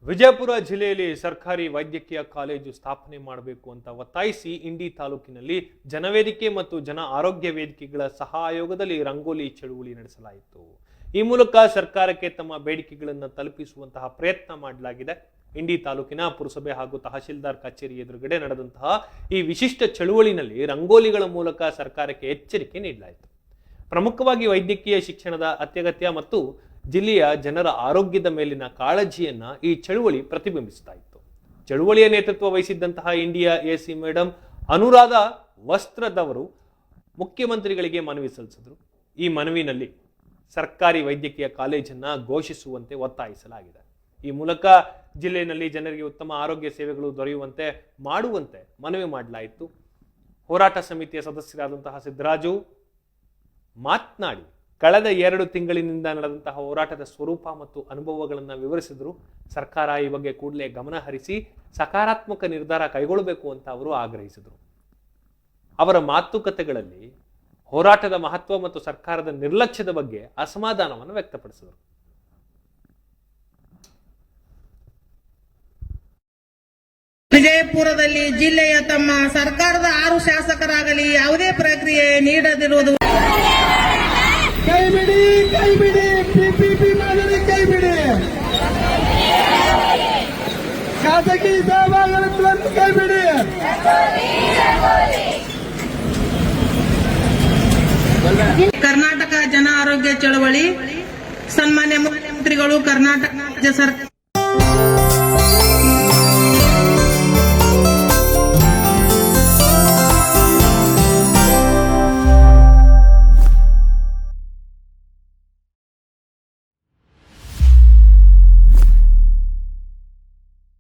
ವಿಜಯಪುರ ಜಿಲ್ಲೆಯಲ್ಲಿ ಸರ್ಕಾರಿ ವೈದ್ಯಕೀಯ ಕಾಲೇಜು ಸ್ಥಾಪನೆ ಮಾಡಬೇಕು ಅಂತ ಒತ್ತಾಯಿಸಿ ಇಂಡಿ ತಾಲೂಕಿನಲ್ಲಿ ಜನವೇದಿಕೆ ಮತ್ತು ಜನ ಆರೋಗ್ಯ ವೇದಿಕೆಗಳ ಸಹಯೋಗದಲ್ಲಿ ರಂಗೋಲಿ ಚಳುವಳಿ ನಡೆಸಲಾಯಿತು. ಈ ಮೂಲಕ ಸರ್ಕಾರಕ್ಕೆ ತಮ್ಮ ಬೇಡಿಕೆಗಳನ್ನು ತಲುಪಿಸುವಂತಹ ಪ್ರಯತ್ನ ಮಾಡಲಾಗಿದೆ. ಇಂಡಿ ತಾಲೂಕಿನ ಪುರಸಭೆ ಹಾಗೂ ತಹಶೀಲ್ದಾರ್ ಕಚೇರಿ ಎದುರುಗಡೆ ನಡೆದಂತಹ ಈ ವಿಶಿಷ್ಟ ಚಳುವಳಿನಲ್ಲಿ ರಂಗೋಲಿಗಳ ಮೂಲಕ ಸರ್ಕಾರಕ್ಕೆ ಎಚ್ಚರಿಕೆ ನೀಡಲಾಯಿತು. ಪ್ರಮುಖವಾಗಿ ವೈದ್ಯಕೀಯ ಶಿಕ್ಷಣದ ಅತ್ಯಗತ್ಯ ಮತ್ತು ಜಿಲ್ಲೆಯ ಜನರ ಆರೋಗ್ಯದ ಮೇಲಿನ ಕಾಳಜಿಯನ್ನ ಈ ಚಳುವಳಿ ಪ್ರತಿಬಿಂಬಿಸ್ತಾ ಇತ್ತು. ಚಳುವಳಿಯ ನೇತೃತ್ವ ವಹಿಸಿದ್ದಂತಹ ಇಂಡಿಯಾ ಎಸಿ ಮೇಡಮ್ ಅನುರಾಧ ವಸ್ತ್ರದವರು ಮುಖ್ಯಮಂತ್ರಿಗಳಿಗೆ ಮನವಿ ಸಲ್ಲಿಸಿದ್ರು. ಈ ಮನವಿನಲ್ಲಿ ಸರ್ಕಾರಿ ವೈದ್ಯಕೀಯ ಕಾಲೇಜನ್ನ ಘೋಷಿಸುವಂತೆ ಒತ್ತಾಯಿಸಲಾಗಿದೆ. ಈ ಮೂಲಕ ಜಿಲ್ಲೆಯಲ್ಲಿ ಜನರಿಗೆ ಉತ್ತಮ ಆರೋಗ್ಯ ಸೇವೆಗಳು ದೊರೆಯುವಂತೆ ಮಾಡುವಂತೆ ಮನವಿ ಮಾಡಲಾಯಿತು. ಹೋರಾಟ ಸಮಿತಿಯ ಸದಸ್ಯರಾದಂತಹ ಸಿದ್ದರಾಜು ಮಾತನಾಡಿ ಕಳೆದ 2 ತಿಂಗಳಿನಿಂದ ನಡೆದಂತಹ ಹೋರಾಟದ ಸ್ವರೂಪ ಮತ್ತು ಅನುಭವಗಳನ್ನು ವಿವರಿಸಿದ್ರು. ಸರ್ಕಾರ ಈ ಬಗ್ಗೆ ಕೂಡಲೇ ಗಮನ ಹರಿಸಿ ಸಕಾರಾತ್ಮಕ ನಿರ್ಧಾರ ಕೈಗೊಳ್ಳಬೇಕು ಅಂತ ಅವರು ಆಗ್ರಹಿಸಿದರು. ಅವರ ಮಾತುಕತೆಗಳಲ್ಲಿ ಹೋರಾಟದ ಮಹತ್ವ ಮತ್ತು ಸರ್ಕಾರದ ನಿರ್ಲಕ್ಷ್ಯದ ಬಗ್ಗೆ ಅಸಮಾಧಾನವನ್ನು ವ್ಯಕ್ತಪಡಿಸಿದರು. ವಿಜಯಪುರದಲ್ಲಿ ಜಿಲ್ಲೆಯ ತಮ್ಮ ಸರ್ಕಾರದ 6 ಶಾಸಕರಾಗಲಿ ಯಾವುದೇ ಪ್ರಕ್ರಿಯೆ ನೀಡದಿರುವುದು ಕೈಬಿಡಿ, ಪಿಪಿಪಿ ಮಾದರಿ ಕೈಬಿಡಿ, ಖಾಸಗಿ ಸೇವಾಗಳನ್ನು ಕೈಬಿಡಿ. ಕರ್ನಾಟಕ ಜನ ಆರೋಗ್ಯ ಚಳವಳಿ, ಸನ್ಮಾನ್ಯ ಮುಖ್ಯಮಂತ್ರಿಗಳು, ಕರ್ನಾಟಕ ರಾಜ್ಯ ಸರ್ಕಾರ